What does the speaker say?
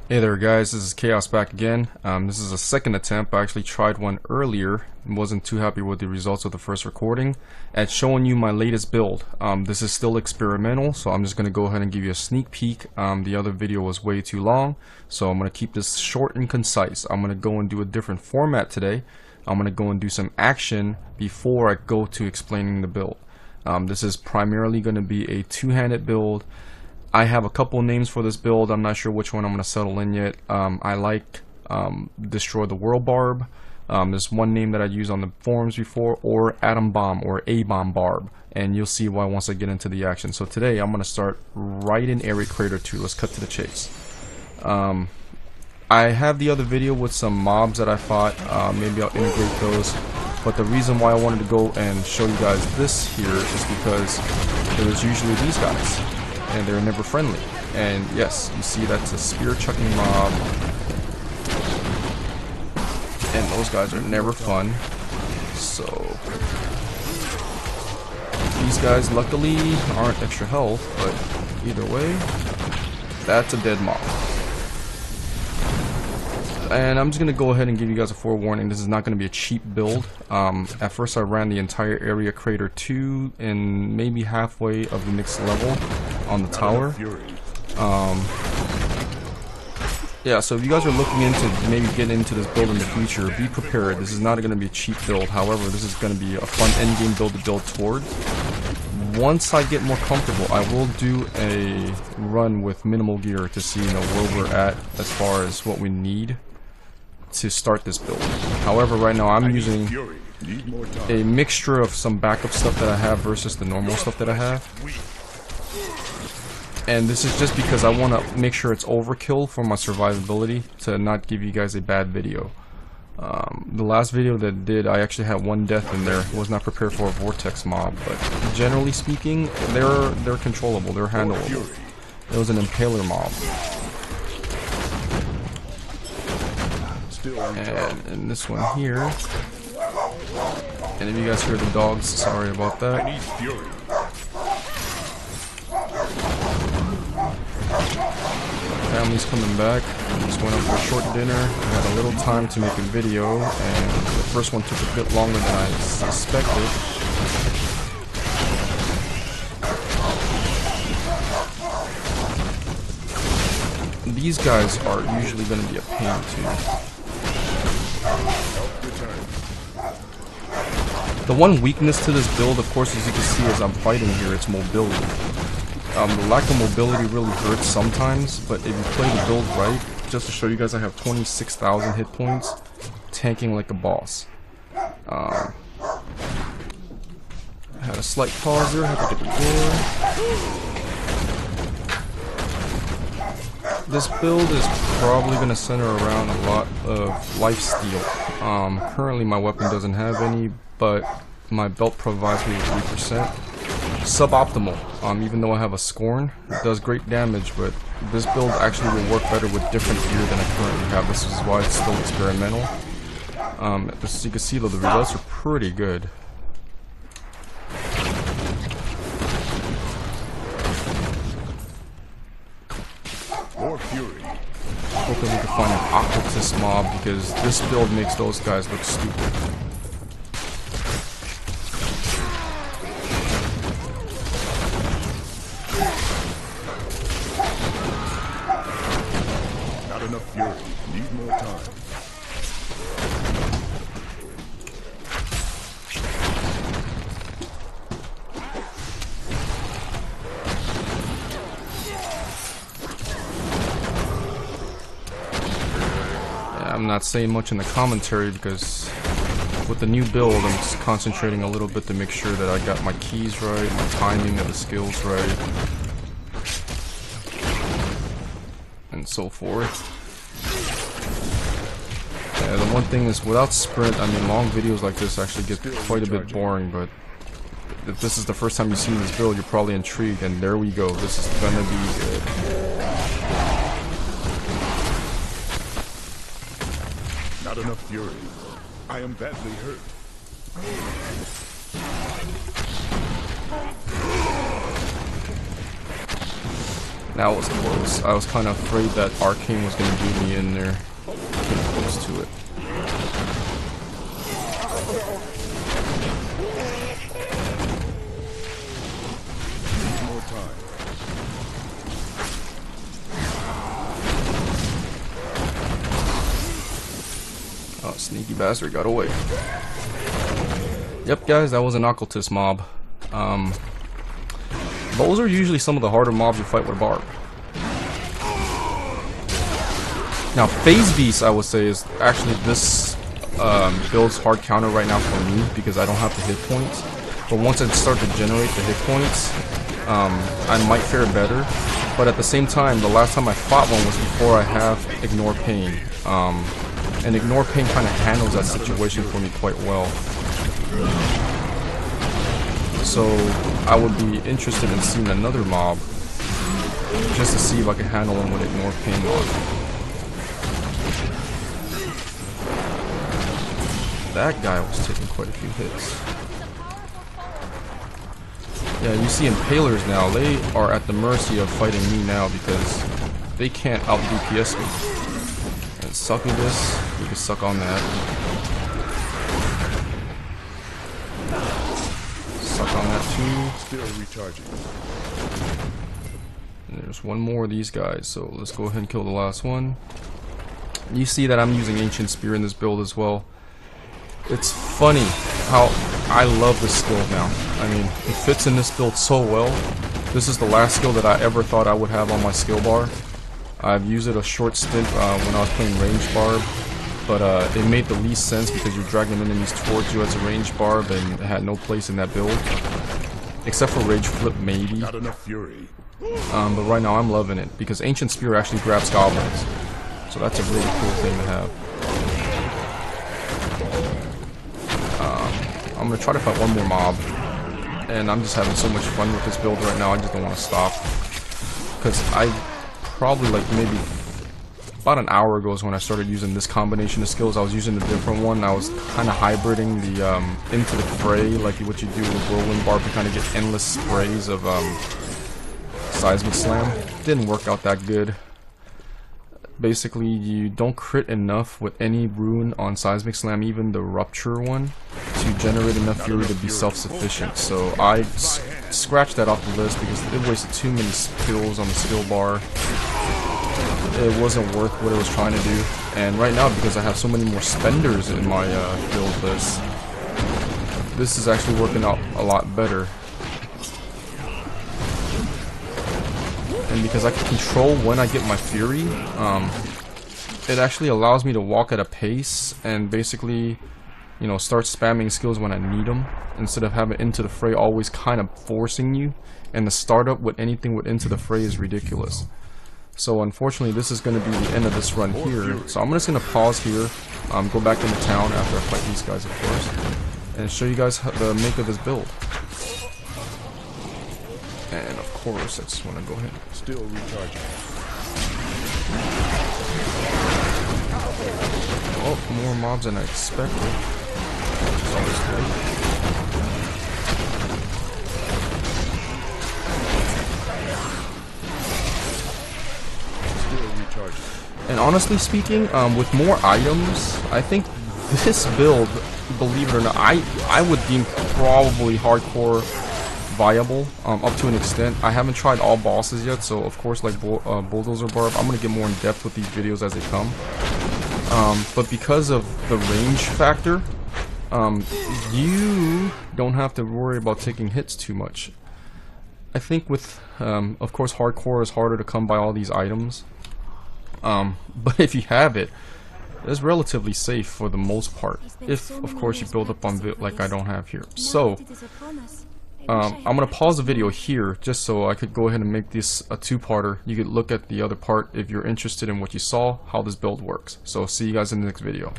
Hey there guys, this is Chaos back again. This is a second attempt. I actually tried one earlier and wasn't too happy with the results of the first recording at showing you my latest build. This is still experimental, so I'm just going to go ahead and give you a sneak peek. The other video was way too long, so I'm going to keep this short and concise. I'm going to go and do a different format today. I'm going to go and do some action before I go to explaining the build. This is primarily going to be a two-handed build. I have a couple names for this build. I'm not sure which one I'm going to settle in yet. I like Destroy the World Barb. There's one name that I used on the forums before, or Atom Bomb or A-Bomb Barb, and you'll see why once I get into the action. So today I'm going to start right in Area Crater 2. Let's cut to the chase. I have the other video with some mobs that I fought. Maybe I'll integrate those. But the reason why I wanted to go and show you guys this here is because there's usually these guys, and they're never friendly. And yes, you see that's a spear chucking mob, and those guys are never fun. So these guys luckily aren't extra health, but either way, that's a dead mob. And I'm just going to go ahead and give you guys a forewarning. This is not going to be a cheap build. At first I ran the entire Area Crater 2 and maybe halfway of the next level on the tower. Yeah, so if you guys are looking into maybe getting into this build in the future, be prepared. This is not going to be a cheap build. However, this is going to be a fun endgame build to build toward. Once I get more comfortable, I will do a run with minimal gear to see, where we're at as far as what we need to start this build. However, right now I'm using a mixture of some backup stuff that I have versus the normal stuff that I have. And this is just because I want to make sure it's overkill for my survivability to not give you guys a bad video. The last video that did, I actually had one death in there. Was not prepared for a vortex mob, but generally speaking, they're controllable, they're handleable. It was an impaler mob. And in this one here, and if you guys hear the dogs, sorry about that. Family's coming back. I just went out for a short dinner. I had a little time to make a video, and the first one took a bit longer than I suspected. These guys are usually going to be a pain too. The one weakness to this build, of course, as you can see as I'm fighting here, it's mobility. The lack of mobility really hurts sometimes, but if you play the build right, just to show you guys, I have 26,000 hit points, tanking like a boss. I had a slight pause there, I had to get the door. This build is probably going to center around a lot of lifesteal. Currently my weapon doesn't have any, but my belt provides me with 3%. Suboptimal, even though I have a Scorn. It does great damage, but this build actually will work better with different gear than I currently have. This is why it's still experimental. As you can see though, the results are pretty good. Hoping we can find an Octopus mob, because this build makes those guys look stupid. Enough fury. Need more time. Yeah, I'm not saying much in the commentary because with the new build, I'm just concentrating a little bit to make sure that I got my keys right, my timing of the skills right, and so forth. Yeah, the one thing is, without sprint, I mean, long videos like this actually get quite a bit boring, but if this is the first time you've seen this build, you're probably intrigued, and there we go. This is gonna be good. Not enough fury. I am badly hurt. That was close. I was kind of afraid that Arcane was going to do me in there. Getting close to it. More time. Oh, sneaky bastard got away. Yep, guys, that was an occultist mob. Those are usually some of the harder mobs you fight with Barb. Now, Phase Beast, I would say, is actually this build's hard counter right now for me because I don't have the hit points. But once I start to generate the hit points, I might fare better. But at the same time, the last time I fought one was before I have Ignore Pain. And Ignore Pain kind of handles that situation for me quite well. So I would be interested in seeing another mob just to see if I can handle him with Ignore Pain on. That guy was taking quite a few hits. Yeah, you see Impalers now, they are at the mercy of fighting me now because they can't out DPS me. And succubus, you can suck on that. Suck on that too. Still recharging. And there's one more of these guys, so let's go ahead and kill the last one. You see that I'm using Ancient Spear in this build as well. It's funny how I love this skill now. I mean, it fits in this build so well. This is the last skill that I ever thought I would have on my skill bar. I've used it a short stint when I was playing Ranged Barb, but it made the least sense because you're dragging enemies towards you as a Ranged Barb and it had no place in that build. Except for Rage Flip, maybe. Not enough fury. But right now I'm loving it because Ancient Spear actually grabs goblins. So that's a really cool thing to have. I'm going to try to fight one more mob. And I'm just having so much fun with this build right now, I just don't want to stop. Because I probably like maybe about an hour ago is when I started using this combination of skills. I was using a different one. I was kind of hybriding the into the fray, like what you do with Whirlwind Barb to kind of get endless sprays of Seismic Slam. Didn't work out that good. Basically, you don't crit enough with any rune on Seismic Slam, even the Rupture one, to generate enough fury to be self-sufficient. So I scratched that off the list because it wasted too many skills on the skill bar. It wasn't worth what it was trying to do. And right now, because I have so many more spenders in my build list, this is actually working out a lot better. And because I can control when I get my fury, it actually allows me to walk at a pace and basically, you know, start spamming skills when I need them instead of having Into the Fray always kind of forcing you. And the startup with anything with Into the Fray is ridiculous. So unfortunately, this is going to be the end of this run here. So I'm just going to pause here, go back into town after I fight these guys, of course, and show you guys the make of this build. And of course, I just want to go ahead. Still recharging. Oh, more mobs than I expected. Which is always good. Still recharging. And honestly speaking, with more items, I think this build, believe it or not, I would deem probably hardcore viable up to an extent. I haven't tried all bosses yet, so of course, like Bulldozer Barb, I'm gonna get more in depth with these videos as they come. But because of the range factor, you don't have to worry about taking hits too much. I think with, of course, hardcore is harder to come by all these items. But if you have it, it's relatively safe for the most part. If, of course, you build up on it like I don't have here. So, I'm going to pause the video here just so I could go ahead and make this a two-parter. You could look at the other part if you're interested in what you saw, how this build works. So see you guys in the next video.